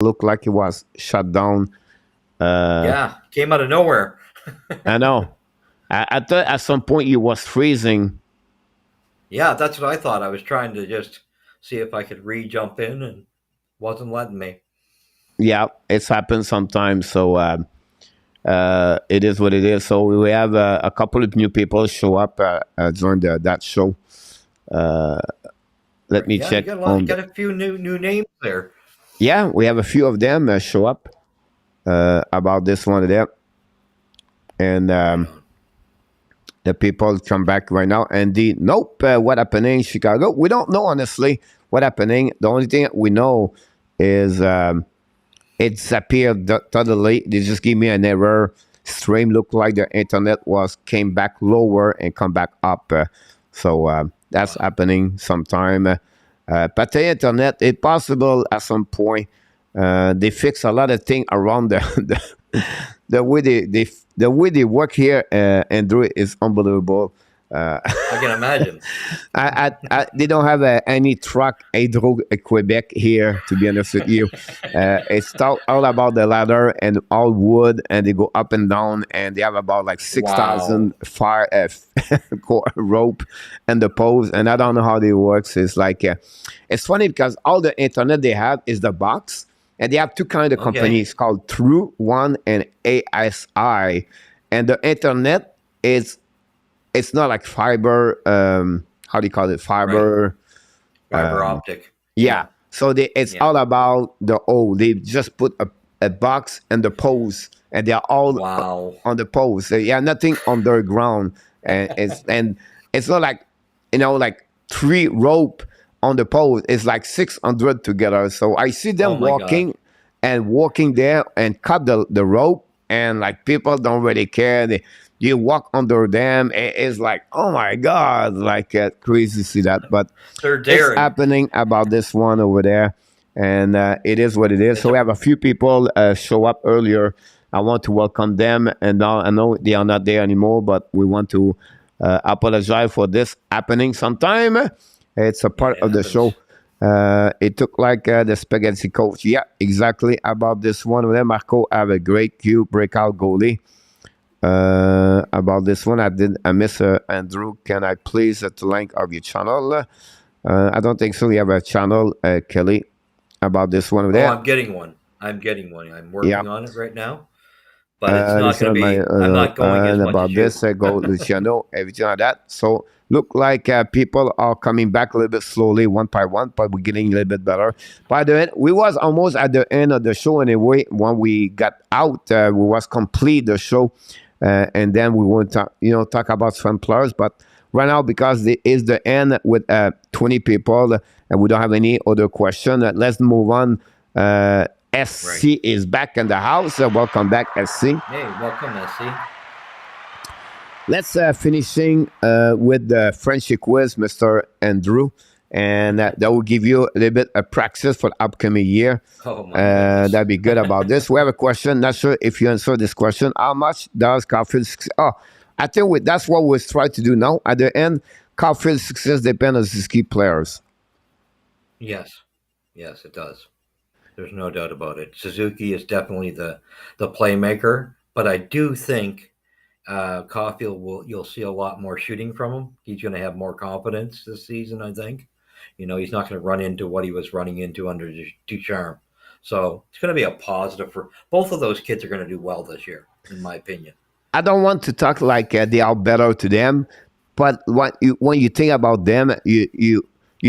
looked like it was shut down. Yeah, came out of nowhere. I know. I thought at some point it was freezing. Yeah, that's what I thought. I was trying to just see if I could jump in and wasn't letting me. Yeah, it's happened sometimes. So it is what it is. So we have a couple of new people show up during that show. Let me Yeah, you check got on. got a few new names there. Yeah, we have a few of them show up about this one there, and Right on. the people come back right now. And nope, what happening in Chicago? We don't know honestly what happening. The only thing we know is it disappeared totally. They just give me an error. Stream looked like the internet came back lower and come back up. So that's Wow. happening sometime. But the internet, it's possible at some point they fix a lot of things around the way the way they work here. Andrew is unbelievable. I can imagine. They don't have any truck hydro Quebec here, to be honest with you. It's all about the ladder and all wood, and they go up and down, and they have about like Wow. 6,000 fire rope and the poles, and I don't know how they works. It's like it's funny because all the internet they have is the box, and they have two kind of Okay. companies called True One and ASI, and the internet is it's not like fiber. How do you call it? Right. Fiber. Fiber optic. Yeah. Yeah. So it's Yeah. all about the They just put a box and the poles, and they are all Wow. on the poles. So, yeah, nothing underground, and it's not like like three rope on the pole. It's like 600 together. So I see Oh them my God. walking there and cut the rope, and like people don't really care. You walk under them. It's like, oh my god, like crazy to see that, but They're it's daring. happening about this one over there, and it is what it is. It's So we a have a few people show up earlier. I want to welcome them, and now I know they are not there anymore, but we want to apologize for this happening sometime. It's a yeah. part It of the happens. show. It took like the spaghetti coach. Yeah, exactly about this one. With Marco have a great Q breakout goalie. About this one, I miss Andrew. Can I please the link of your channel? I don't think so. You have a channel, Kelly, about this one over Oh, there. I'm getting one. I'm getting one. I'm Yeah. working on it right now, but it's not going to Listen, my be. I'm not going as and much about as you. this, go Luciano, everything like that. So look like people are coming back a little bit slowly, one by one, but we're getting a little bit better. By the end, we was almost at the end of the show anyway. When we got out, we was complete the show, and then we want to talk about some players, but. Right now, because it is the end with 20 people, and we don't have any other question. Let's move on. Right. SC is back in the house. Welcome back, SC. Hey, welcome, Essie. Let's finishing with the Frenchy quiz, Mr. Andrew, and that will give you a little bit of practice for the upcoming year. Oh my goodness. That'd be good about this. We have a question. Not sure if you answer this question. How much does Caulfield? Oh, I think that's what we're trying to do now. At the end, Caulfield's success depends on his key players. Yes. Yes, it does. There's no doubt about it. Suzuki is definitely the playmaker, but I do think Caulfield will. You'll see a lot more shooting from him. He's going to have more confidence this season. I think. He's not going to run into what he was running into under Ducharme. So it's going to be a positive for both of those kids. Are going to do well this year, in my opinion. I don't want to talk like they are better to them, but when you think about them, you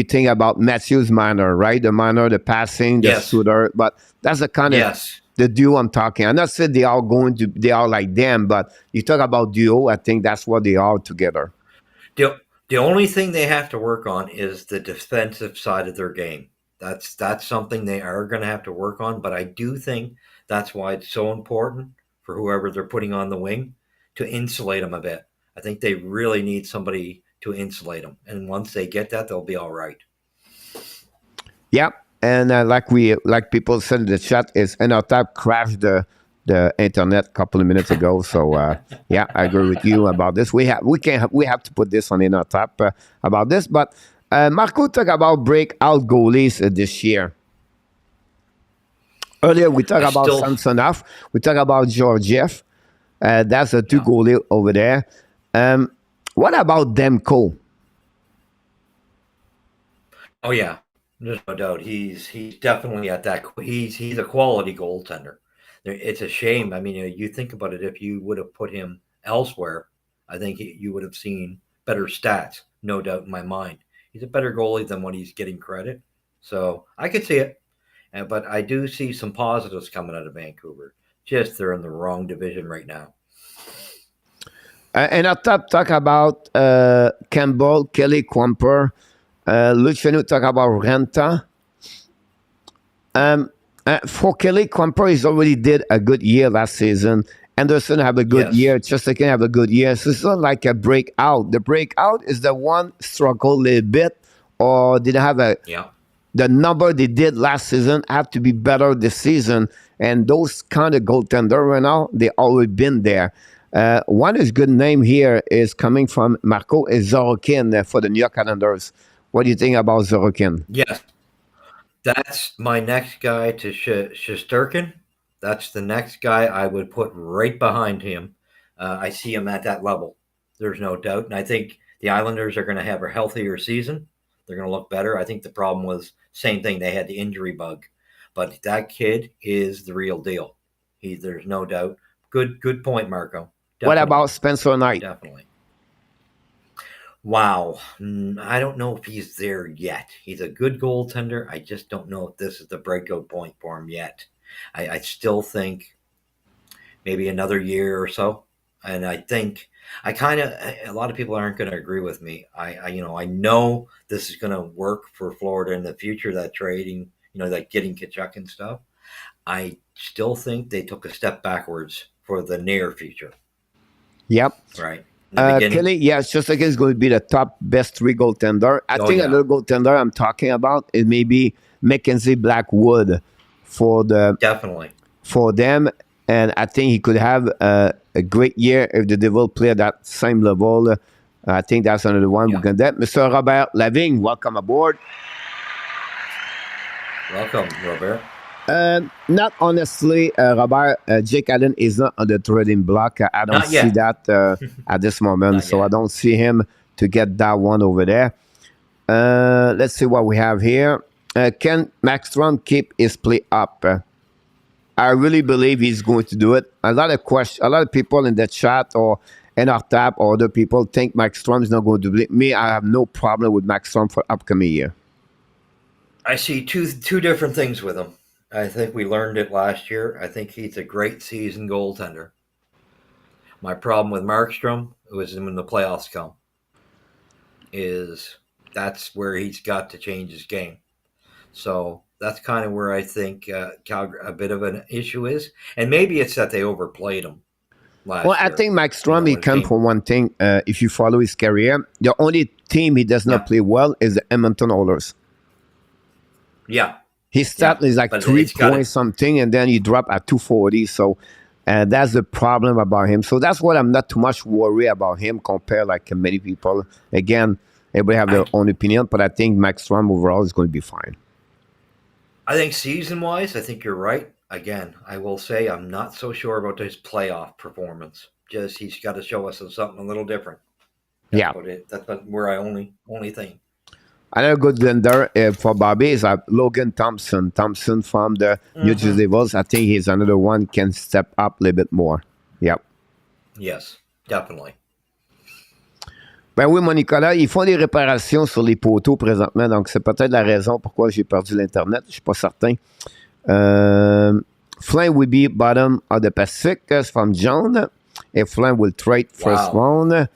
think about Matthews minor, right? The minor, the passing, the Yes. shooter. But that's the kind of Yes. the duo I'm talking. I'm not saying they are like them, but you talk about duo. I think that's what they are together. The only thing they have to work on is the defensive side of their game. That's something they are going to have to work on. But I do think that's why it's so important for whoever they're putting on the wing to insulate them a bit. I think they really need somebody to insulate them, and once they get that, they'll be all right. Yeah, and like people said in the chat, is NLTAP crashed the internet a couple of minutes ago. So yeah, I agree with you about this. We have to put this on NLTAP about this. But Marco talk about breakout goalies this year. Earlier, we talked I about still, Samsonov. We talked about Georgiev. That's the two yeah. goalie over there. What about Demko? Oh yeah, there's no doubt. He's definitely at that. He's a quality goaltender. It's a shame. I mean, you think about it. If you would have put him elsewhere, I think you would have seen better stats. No doubt in my mind. He's a better goalie than what he's getting credit. So I could see it, but I do see some positives coming out of Vancouver. Just they're in the wrong division right now. And up top, talk about Campbell, Kelly Quamper, Luciano talk about Renta. For Kelly Quamper, he's already did a good year last season. Anderson have a good Yes. year. Chesterkin have a good year. So it's not like a breakout. The breakout is the one struggle a little bit or didn't have a Yeah. the number they did last season have to be better this season. And those kind of goaltender right now, they always been there. One is good name here is coming from Marco is Zorokin for the New York Islanders. What do you think about Zorokin? Yes. That's my next guy to Shesterkin. That's the next guy I would put right behind him. I see him at that level. There's no doubt. And I think the Islanders are going to have a healthier season. They're going to look better. I think the problem was same thing. They had the injury bug, but that kid is the real deal. There's no doubt. Good point, Marco. Definitely, What about Spencer Knight? definitely. Wow. I don't know if he's there yet. He's a good goaltender. I just don't know if this is the breakout point for him yet. I still think maybe another year or so. And I think a lot of people aren't going to agree with me. I know this is going to work for Florida in the future, that trading, that getting Kachuk and stuff. I still think they took a step backwards for the near future. Yep. Right. In the beginning. Kelly, yeah, Chesterkin is going to be the top best three goaltender. I think yeah. another goaltender I'm talking about is maybe Mackenzie Blackwood for Definitely. for them. And I think he could have a great year if the Devil play at that same level. I think that's another one we're going to get. Mr. Robert Lavigne, welcome aboard. Welcome, Robert. Not honestly, Robert. Jake Allen is not on the trading block. I don't Not see yet. that at this moment, Not so yet. I don't see him to get that one over there. Let's see what we have here. Can Maxstrom keep his play up? I really believe he's going to do it. A lot of people in the chat or in our tab or other people think Maxstrom is not going to do it. Me, I have no problem with Maxstrom for upcoming year. I see two different things with him. I think we learned it last year. I think he's a great season goaltender. My problem with Markstrom was when the playoffs come. That's where he's got to change his game. So that's kind of where I think Calgary a bit of an issue is, and maybe it's that they overplayed him last year. I think Maxstrom he come for one thing. If you follow his career, the only team he does not play well is the Edmonton Oilers. Yeah. His stat is like 3 point something, and then he drop at 240. So that's the problem about him. So that's what I'm not too much worried about him compared like many people. Again, everybody have their own opinion, but I think Maxstrom overall is going to be fine. I think season-wise, I think you're right. Again, I will say I'm not so sure about his playoff performance. Just he's got to show us something a little different. That's where I only think. Another good goaltender for Bobby is Logan Thompson. Thompson from the New Jersey Devils. I think he's another one can step up a little bit more. Yep. Yes, definitely. Ben oui, mon Nicolas, ils font des réparations sur les poteaux présentement, donc c'est peut-être la raison pourquoi j'ai perdu l'Internet. Je ne suis pas certain. Flame will be bottom of the Pacific from John. If Flame will trade first round,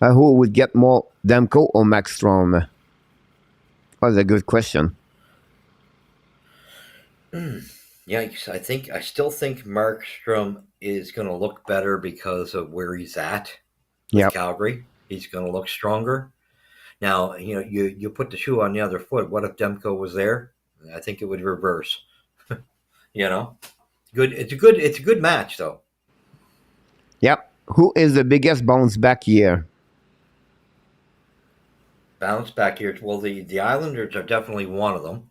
who would get more, Demko or Maxstrom? That's a good question. Yeah, I still think Markstrom is going to look better because of where he's at with Calgary. He's going to look stronger. Now, you put the shoe on the other foot. What if Demko was there? I think it would reverse. Good. It's a good match, though. Yep. Who is the biggest bounce back year? Bounce back years. Well, the Islanders are definitely one of them.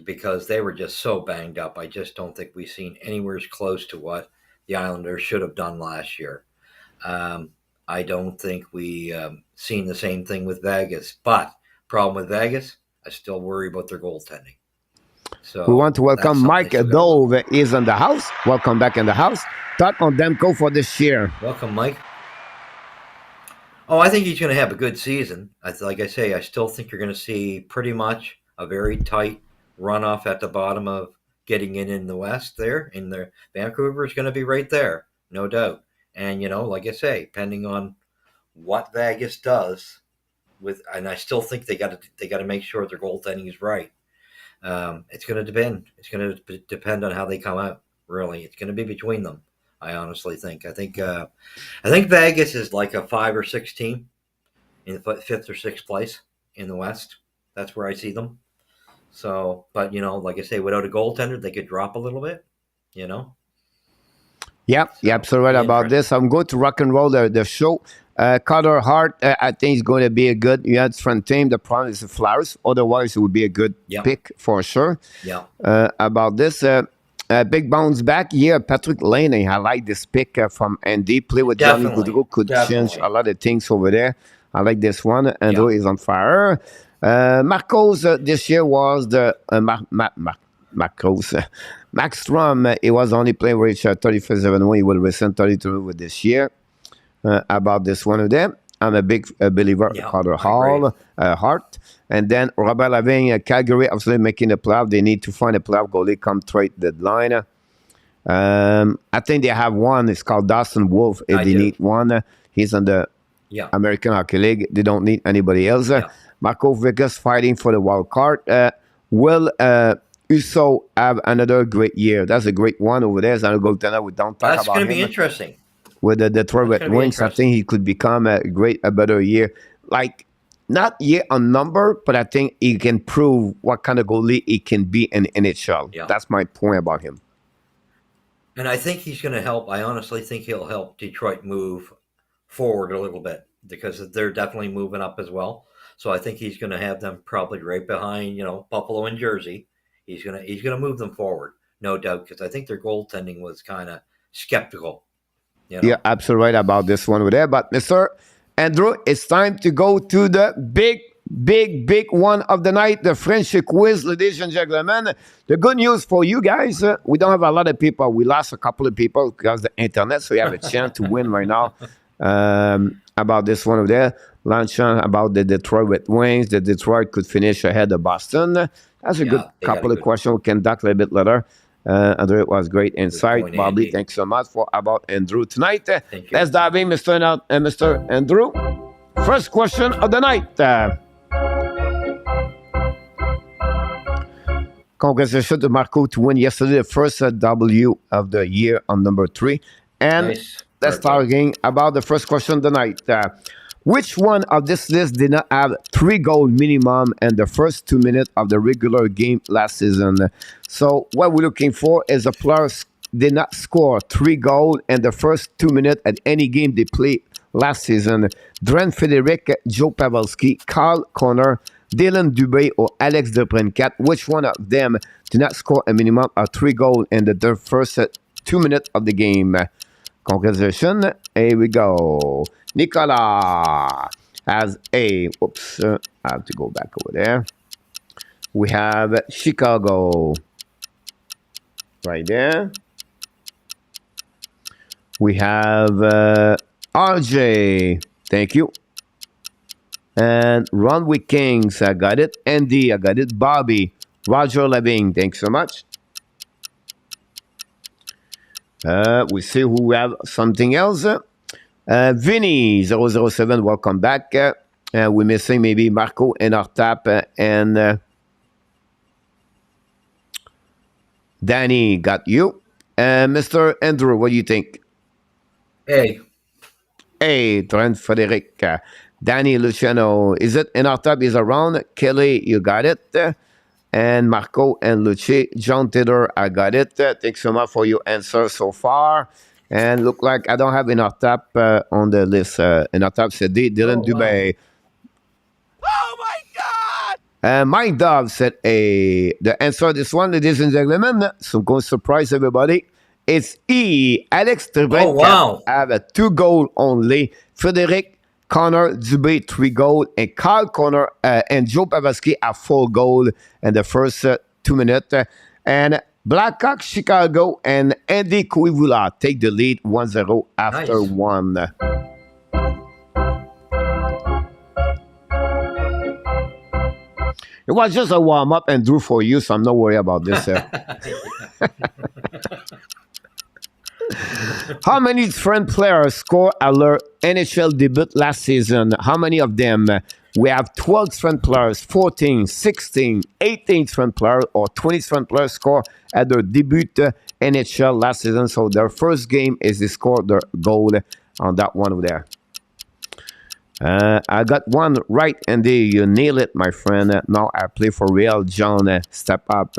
because they were just so banged up. I just don't think we've seen anywhere close to what the Islanders should have done last year. I don't think we seen the same thing with Vegas. But problem with Vegas, I still worry about their goaltending. So we want to welcome Mike Dove is in the house. Welcome back in the house. Thought on Demko for this year. Welcome, Mike. Oh, I think he's going to have a good season. Like I say, I still think you're going to see pretty much a very tight runoff at the bottom of getting in the West there. In the Vancouver is going to be right there, no doubt. And, like I say, depending on what Vegas does and I still think they got to make sure their goaltending is right. It's going to depend. It's going to depend on how they come out. Really, it's going to be between them. I honestly think. I think Vegas is like a 5 or 6 team in the 5th or 6th place in the West. That's where I see them. So, but like I say, without a goaltender, they could drop a little bit. Yep, so, you're absolutely right about this. I'm going to rock and roll the show. Carter Hart, I think is going to be a good. You had front team. The problem is the Flyers. Otherwise, it would be a good pick for sure. Yeah. About this, big bounce back. Yeah, Patrick Laney. I like this pick from Andy. Play with Johnny Gaudreau could change a lot of things over there. I like this one. Andrew is on fire. Marcos this year was the Marcos. Max Strom, he was only playing with 35-7 he will rescind 32 with this year. About this one of them, I'm a big believer of Carter Hart. And then Robert Lavigne, Calgary, absolutely making the playoff. They need to find a playoff goalie come trade deadline. I think they have one. It's called Dawson Wolf. If they need one, he's on the American Hockey League. They don't need anybody else. Marco Vegas fighting for the wild card. Will Uso have another great year? That's a great one over there. As a goaltender, we don't talk about him. That's going to be interesting. With the Detroit Red Wings, I think he could become a better year. Like, not yet on number, but I think he can prove what kind of goalie he can be in NHL. Yeah. That's my point about him. And I think he's going to help. I honestly think he'll help Detroit move forward a little bit because they're definitely moving up as well. So I think he's going to have them probably right behind, Buffalo and Jersey. He's going to move them forward, no doubt, because I think their goaltending was kind of skeptical. You're absolutely right about this one over there. But Mr. Andrew, it's time to go to the big one of the night, the Frenchy quiz, ladies and gentlemen. The good news for you guys, we don't have a lot of people. We lost a couple of people because of the internet, so you have a chance to win right now. About this one over there. Lanchan about the Detroit Red Wings. The Detroit could finish ahead of Boston. That's a good couple of questions we can talk a little bit later. Andrew, it was great insight. Bobby, thanks so much for about Andrew tonight. Let's dive in, Mr. Andrew. First question of the night. Congratulations to Marco to win yesterday the first W of the year on number 3. And let's start again about the first question of the night. Which one of this list did not have 3 goals minimum in the first 2 minutes of the regular game last season? So what we're looking for is a player did not score 3 goals in the first 2 minutes at any game they played last season. Dren Frederic, Joe Pavelski, Carl Connor, Dylan Dubé, or Alex DeBrincat. Which one of them did not score a minimum of 3 goals in the first 2 minutes of the game? Congratulations. Here we go. Nicolas has a... Oops. I have to go back over there. We have Chicago. Right there. We have RJ. Thank you. And Ron with Kings. I got it. Andy. I got it. Bobby. Roger Leving. Thanks so much. We see who have something else. Vinny 007, welcome back. We're missing maybe Marco and Artap and Danny got you. Mr. Andrew, what do you think? Hey, Trent Frederic. Danny Luciano, is it in Artap is around? Kelly, you got it. And Marco and Luci. John Taylor, I got it. Thanks so much for your answer so far. And look like I don't have enough tap on the list. Enough tap said Dylan Dubé. Oh my God! My dog said the answer to this one, ladies and gentlemen, so I'm going to surprise everybody. It's E. Alexandre Oh, wow. have a 2 goal only. Frédéric Connor Dubé 3 goal, and Kyle Connor and Joe Pavelski have 4 goal in the first 2 minutes. And Blackhawks Chicago and Andy Koivula take the lead 1-0 after Nice. 1. It was just a warm up and drew for you, so I'm not worried about this. How many different players scored at their NHL debut last season? How many of them? We have 12 different players, 14, 16, 18 different players, or 20 different players score at their debut NHL last season. So their first game is they scored their goal on that one over there. I got one right, Andy. You nail it, my friend. Now I play for real. John, step up.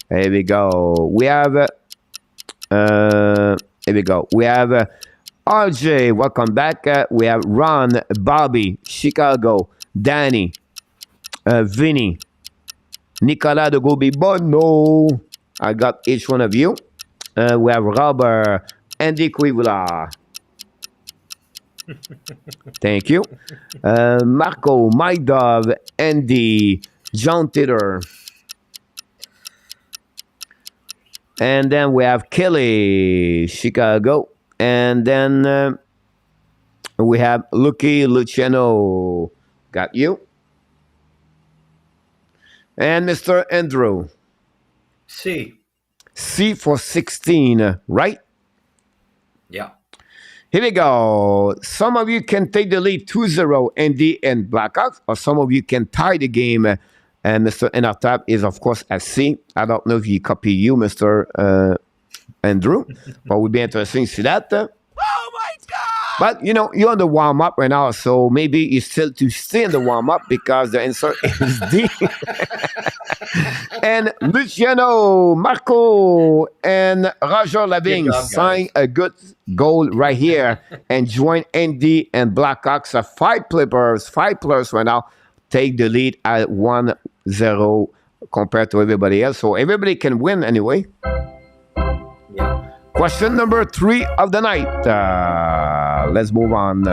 Here we go. We have... here we go. We have RJ. Welcome back. We have Ron, Bobby, Chicago, Danny, Vinny, Nicolas de Gobi Bono. I got each one of you. We have Robert, Andy Quivula. Thank you. Marco, My Dove, Andy, John Taylor. And then we have Kelly, Chicago. And then we have Luciano. Got you. And Mr. Andrew. C. C for 16, right? Yeah. Here we go. Some of you can take the lead 2-0, Andy and Blackhawks, or some of you can tie the game. And Mr. Enartab is, of course, at C. I don't know if he copy you, Mr. Andrew, but it would be interesting to see that. Oh, my God! But, you know, you're on the warm-up right now, so maybe you still to stay in the warm-up because the answer is D. And Luciano, Marco, and Roger Lavigne signed a good goal right here and join Andy and Blackhawks. 5 players right now take the lead at 1-0 compared to everybody else. So everybody can win anyway. Yeah. Question number 3 of the night. Let's move on.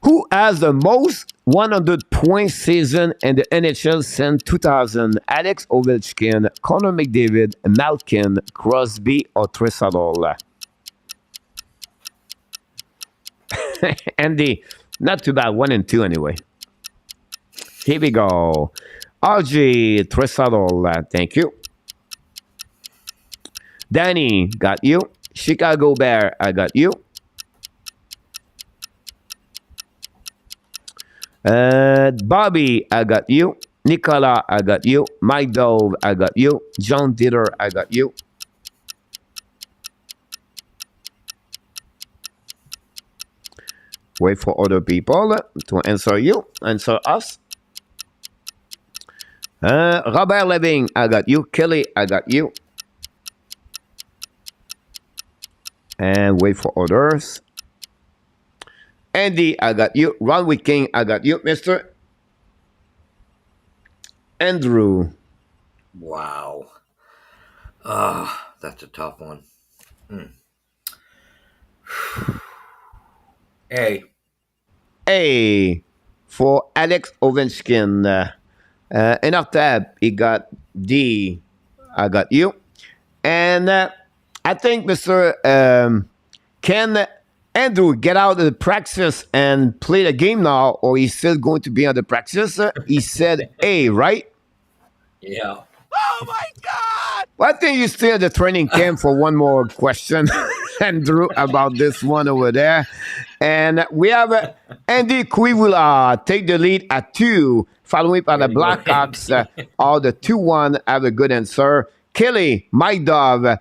Who has the most 100-point season in the NHL since 2000? Alex Ovechkin, Connor McDavid, Malkin, Crosby, or Trissadol? Andy, not too bad. 1 and 2 anyway. Here we go. RG, Trissadol, thank you. Danny, got you. Chicago Bear, I got you. Bobby, I got you. Nicola, I got you. Mike Dove, I got you. John Dieter, I got you. Wait for other people to answer you. Answer us. Robert Leving, I got you. Kelly, I got you. And wait for others. Andy, I got you. Ron King, I got you. Mr. Andrew. Wow. That's a tough one. A. A for Alex Ovechkin. In our tab, he got D. I got you. And I think Mr. Can Andrew get out of the practice and play the game now, or he's still going to be on the practice? He said A, right? Yeah. Oh my God! Well, I think you stay at the training camp for one more question, Andrew, about this one over there. And we have Andy Quivula take the lead at 2, following by the Blackhawks. All the 2-1 have a good answer. Kelly, Mike Dove,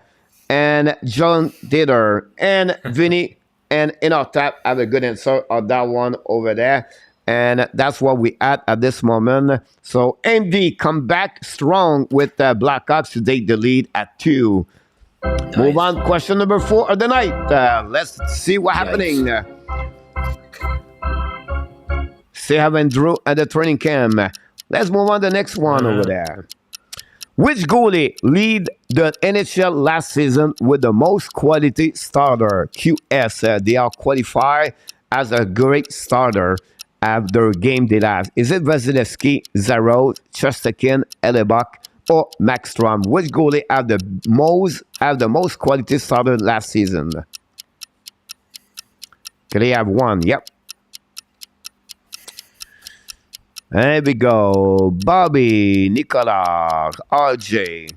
and John Dieter, and Vinny, and in our tap have a good answer on that one over there. And that's what we at this moment. So Andy come back strong with the Blackhawks to take the lead at 2. Nice. Move on, question number 4 of the night. Let's see what's happening. Say have Andrew at the training camp. Let's move on to the next one over there. Which goalie lead the NHL last season with the most quality starter? QS. They are qualified as a great starter after game they last. Is it Vasilevsky, Zaros, Chesterkin, Hellebuck, or Maxstrom? Which goalie have the most quality starter last season? Can they have one? Yep. There we go. Bobby, Nicolas, RJ.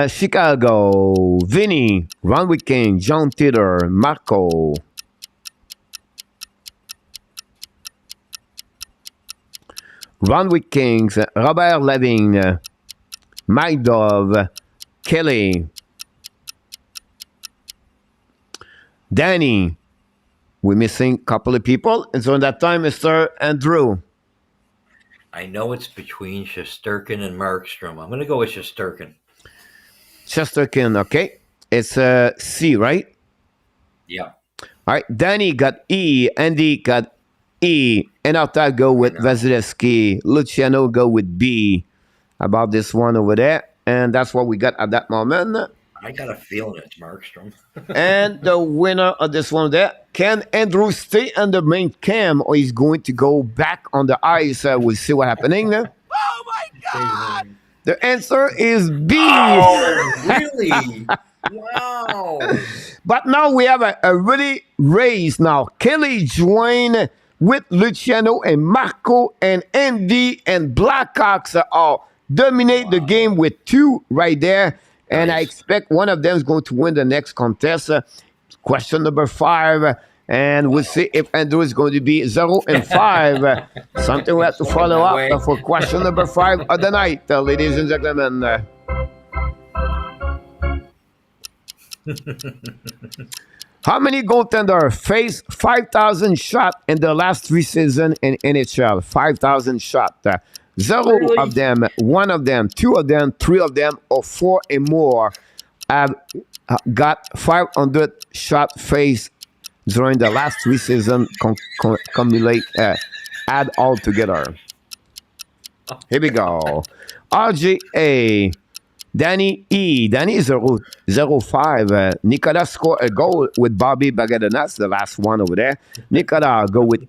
Chicago, Vinny, Ron King, John Titter, Marco. Ron Kings, Robert Levine, Mike Dove, Kelly, Danny. We're missing a couple of people. And so in that time, Mr. Andrew. I know it's between Shesterkin and Markstrom. I'm going to go with Shesterkin. Chesterkin, okay. It's C, right? Yeah. All right. Danny got E. Andy got E. And I'll go with Vasilevsky. Luciano go with B. About this one over there. And that's what we got at that moment. I got a feeling it's Markstrom. And the winner of this one there, can Andrew stay on the main cam or he's going to go back on the ice? We'll see what's happening. Oh my God! The answer is B. Oh, really? Wow. But now we have a really race now. Kelly joined with Luciano and Marco and Andy and Blackhawks all dominate the game with 2 right there. And I expect one of them is going to win the next contest. Question number 5. And we'll see if Andrew is going to be 0 and 5. Something we have to follow up for question number 5 of the night, ladies and gentlemen. How many goaltenders faced 5,000 shots in the last 3 seasons in NHL? 5,000 shots. 0 of them, 1 of them, 2 of them, 3 of them, or 4 and more have got 500 shot face during the last 3 seasons. Cumulate, add all together. Here we go. RGA, Danny E. Danny is 0-5. Nicolas scored a goal with Bobby Bagadanas, the last one over there. Nicolas go with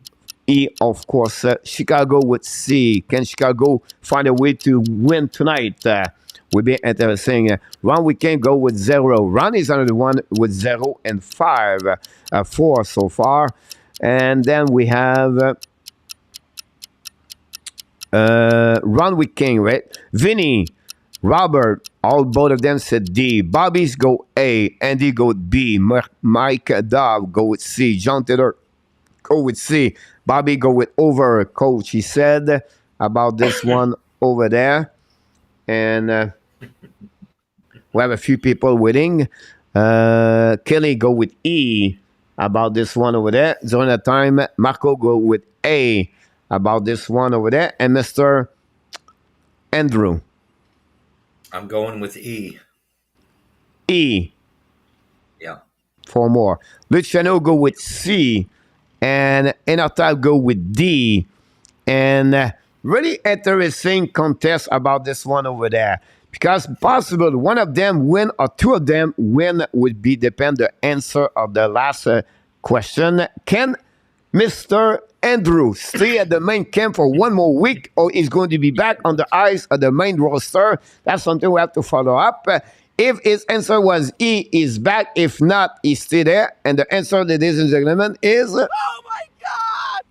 E, of course. Chicago with C. Can Chicago find a way to win tonight? Will be interesting. Ron, we can go with 0. Ron is another one with 0 and 5. 4 so far. And then we have Ron with King, right? Vinny, Robert, both of them said D. Bobby's go A. Andy go with B. Mike Dove go with C. John Taylor go with C. Bobby go with over. Coach, he said about this one over there. And we have a few people winning. Kelly go with E about this one over there. During that time, Marco go with A about this one over there. And Mr. Andrew. I'm going with E. E. Yeah. 4 more. Luciano go with C. And Enartal go with D. And really interesting contest about this one over there. Because possible one of them win or 2 of them win would be depend the answer of the last question. Can Mr. Andrew stay at the main camp for 1 more week or is going to be back on the ice of the main roster? That's something we have to follow up. If his answer was E, he's back. If not, he's still there. And the answer, ladies and gentlemen, is... Oh my God!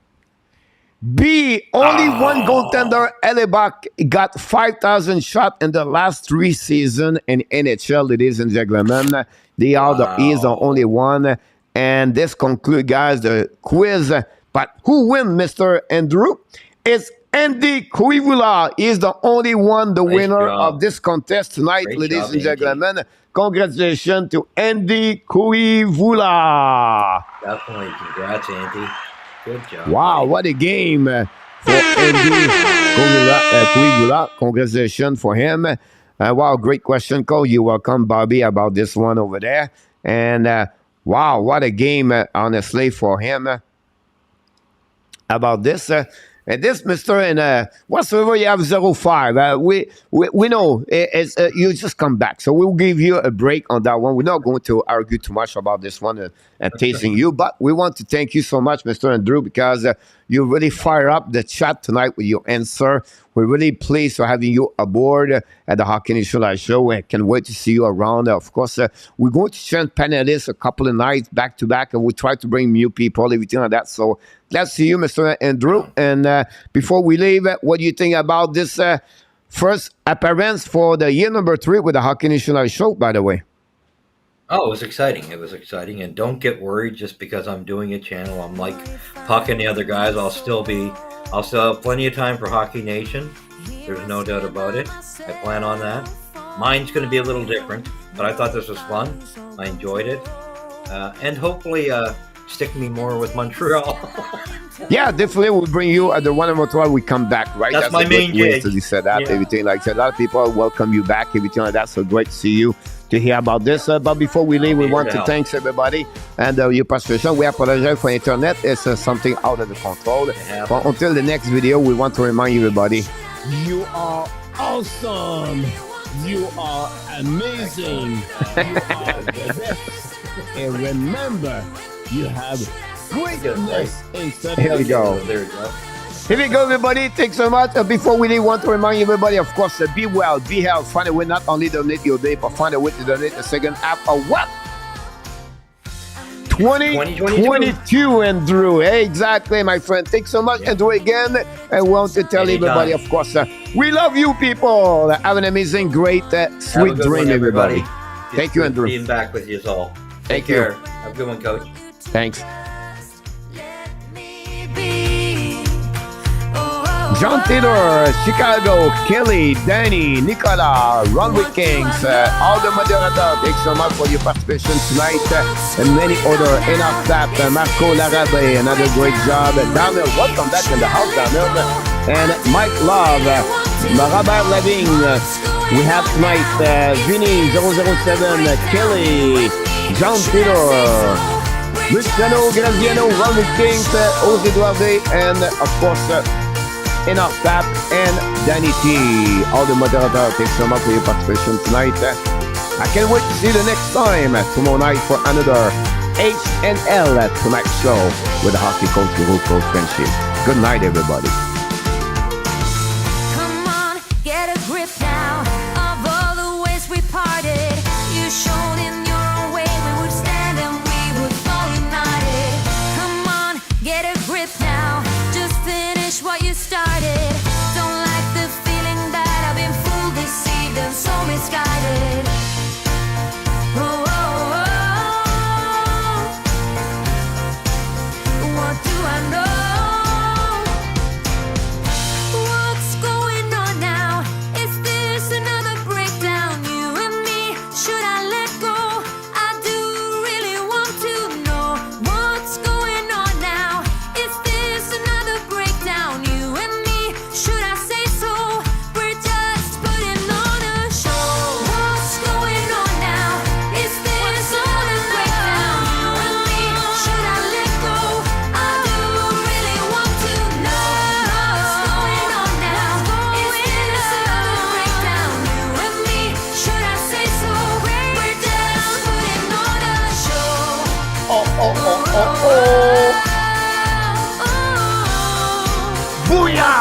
B. Only one goaltender, Hellebuck, got 5,000 shots in the last 3 seasons in NHL, ladies and gentlemen. He is the only one. And this concludes, guys, the quiz. But who win, Mr. Andrew? It's Andy Kuivula. He is the only one, the winner of this contest tonight, ladies and gentlemen. Congratulations to Andy Kuivula. Definitely. Congrats, Andy. Good job. Wow, buddy. what a game for Andy Kuivula. Congratulations for him. Wow, great question, Cole. You're welcome, Bobby, about this one over there. And wow, what a game, honestly, for him. About this. And this, Mister, and whatsoever you have 05, we know you just come back, so we'll give you a break on that one. We're not going to argue too much about this one and tasting you, but we want to thank you so much, Mr. Andrew, because you really fire up the chat tonight with your answer. We're really pleased for having you aboard at the Hockey Nation Show, and can't wait to see you around. Of course, we're going to change panelists a couple of nights back to back, and we try to bring new people, everything like that. So glad to see you, Mr. Andrew. And before we leave, what do you think about this first appearance for the year number 3 with the Hockey Nation Show, by the way? Oh, it was exciting. It was exciting. And don't get worried just because I'm doing a channel. I'm like Puck and the other guys. I'll still have plenty of time for Hockey Nation. There's no doubt about it. I plan on that. Mine's going to be a little different, but I thought this was fun. I enjoyed it. And hopefully stick me more with Montreal. Yeah, definitely we'll bring you at the one more time we come back, right? That's my main gig. So you said that, everything like that. A lot of people welcome you back, everything like that. So great to see you, to hear about this. But before we leave, we want to thank everybody and your participation. We apologize for internet. It's something out of the control. But until the next video, we want to remind everybody, You are awesome. You are amazing. You are the best. And remember, you have greatness inside. Here we go. There we go. Here we go, everybody. Thanks so much. Before we leave, want to remind everybody, of course, be well, be healthy. Find a way not only donate your day, but find a way to donate the second half of what? 2022, Andrew. Hey, exactly, my friend. Thanks so much, Andrew, again. I want to tell everybody, of course, we love you, people. Have an amazing, great, sweet dream, everybody. Thank you, Andrew. Being back with you all. Thank Take you. care. Have a good one, Coach. Thanks. John Taylor, Chicago, Kelly, Danny, Nicolas, Runway Kings, all the moderators, thanks so much for your participation tonight, and many other enough tap, Marco Larabe, another great job, Daniel, welcome back in the house, Daniel, and Mike Love, Robert Lavigne, we have tonight, Vinny 007, Kelly, John Taylor, Luciano, Graziano, Runway Kings, Jose Duarte, and of course, Enough Tap and Danny T. All the moderators, thanks so much for your participation tonight. I can't wait to see you the next time tomorrow night for another HNLTonight Show with the hockey coach, Guru Coach Frenchy. Good night, everybody. Come on, get a grip now of all the ways we parted. You showed in your own way we would stand and we would fall united. Come on, get a grip now. Just finish what you started. Don't like the feeling that I've been fooled, deceived, and so misguided. Oh, oh, oh. What do I know? What's going on now? Is this another breakdown? You and me, should I let go? I do really want to know what's going on now. Is this another breakdown? You and me, should I say so? We're just putting on a show. What's going on now? Is this another breakdown? You and me, should I let go? I do really want to know what's going on now. Is this another breakdown? You and me, should I say so? We're just putting on a show. Oh, oh, oh, oh, oh. Booyah!